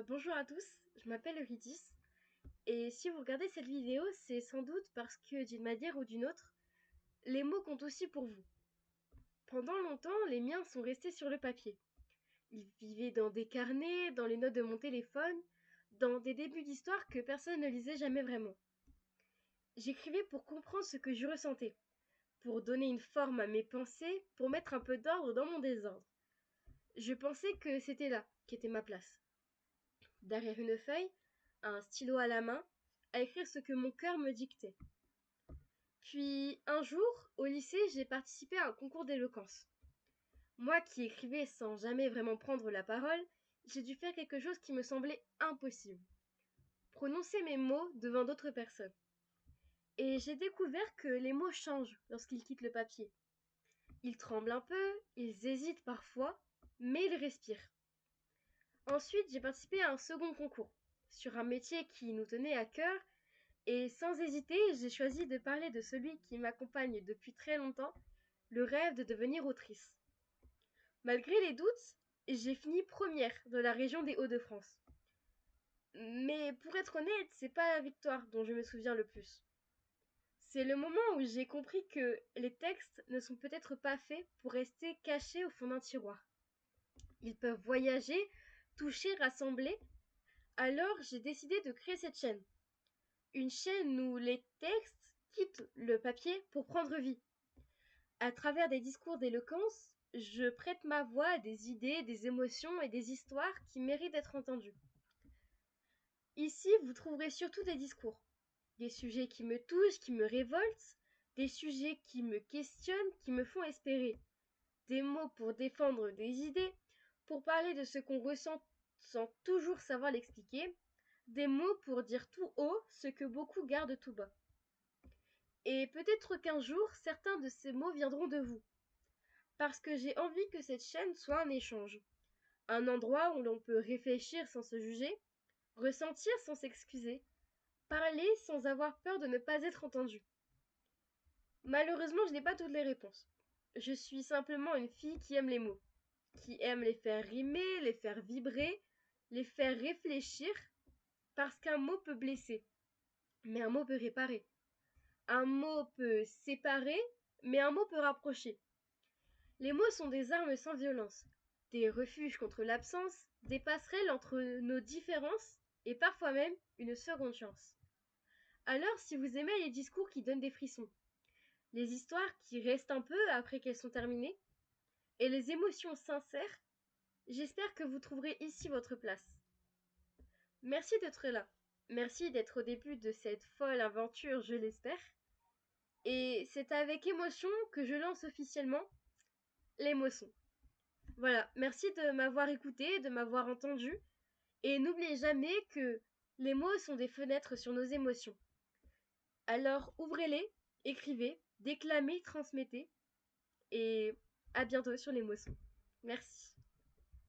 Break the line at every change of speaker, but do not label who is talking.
Bonjour à tous, je m'appelle Eurydice et si vous regardez cette vidéo, c'est sans doute parce que d'une manière ou d'une autre, les mots comptent aussi pour vous. Pendant longtemps, les miens sont restés sur le papier. Ils vivaient dans des carnets, dans les notes de mon téléphone, dans des débuts d'histoire que personne ne lisait jamais vraiment. J'écrivais pour comprendre ce que je ressentais, pour donner une forme à mes pensées, pour mettre un peu d'ordre dans mon désordre. Je pensais que c'était là qu'était ma place. Derrière une feuille, un stylo à la main, à écrire ce que mon cœur me dictait. Puis un jour, au lycée, j'ai participé à un concours d'éloquence. Moi qui écrivais sans jamais vraiment prendre la parole, j'ai dû faire quelque chose qui me semblait impossible. Prononcer mes mots devant d'autres personnes. Et j'ai découvert que les mots changent lorsqu'ils quittent le papier. Ils tremblent un peu, ils hésitent parfois, mais ils respirent. Ensuite, j'ai participé à un second concours, sur un métier qui nous tenait à cœur. Et sans hésiter, j'ai choisi de parler de celui qui m'accompagne depuis très longtemps, le rêve de devenir autrice. Malgré les doutes, j'ai fini première de la région des Hauts-de-France. Mais pour être honnête, c'est pas la victoire dont je me souviens le plus. C'est le moment où j'ai compris que les textes ne sont peut-être pas faits pour rester cachés au fond d'un tiroir. Ils peuvent voyager, toucher, rassembler. Alors j'ai décidé de créer cette chaîne. Une chaîne où les textes quittent le papier pour prendre vie. À travers des discours d'éloquence, je prête ma voix à des idées, des émotions et des histoires qui méritent d'être entendues. Ici, vous trouverez surtout des discours, des sujets qui me touchent, qui me révoltent, des sujets qui me questionnent, qui me font espérer, des mots pour défendre des idées, pour parler de ce qu'on ressent sans toujours savoir l'expliquer, des mots pour dire tout haut ce que beaucoup gardent tout bas. Et peut-être qu'un jour, certains de ces mots viendront de vous. Parce que j'ai envie que cette chaîne soit un échange. Un endroit où l'on peut réfléchir sans se juger, ressentir sans s'excuser, parler sans avoir peur de ne pas être entendu. Malheureusement, je n'ai pas toutes les réponses. Je suis simplement une fille qui aime les mots, qui aime les faire rimer, les faire vibrer, les faire réfléchir, parce qu'un mot peut blesser, mais un mot peut réparer. Un mot peut séparer, mais un mot peut rapprocher. Les mots sont des armes sans violence, des refuges contre l'absence, des passerelles entre nos différences et parfois même une seconde chance. Alors, si vous aimez les discours qui donnent des frissons, les histoires qui restent un peu après qu'elles sont terminées, et les émotions sincères, j'espère que vous trouverez ici votre place. Merci d'être là. Merci d'être au début de cette folle aventure, je l'espère. Et c'est avec émotion que je lance officiellement les mots-sons. Voilà, merci de m'avoir écouté, de m'avoir entendu. Et n'oubliez jamais que les mots sont des fenêtres sur nos émotions. Alors ouvrez-les, écrivez, déclamez, transmettez. Et à bientôt sur les mots. Merci.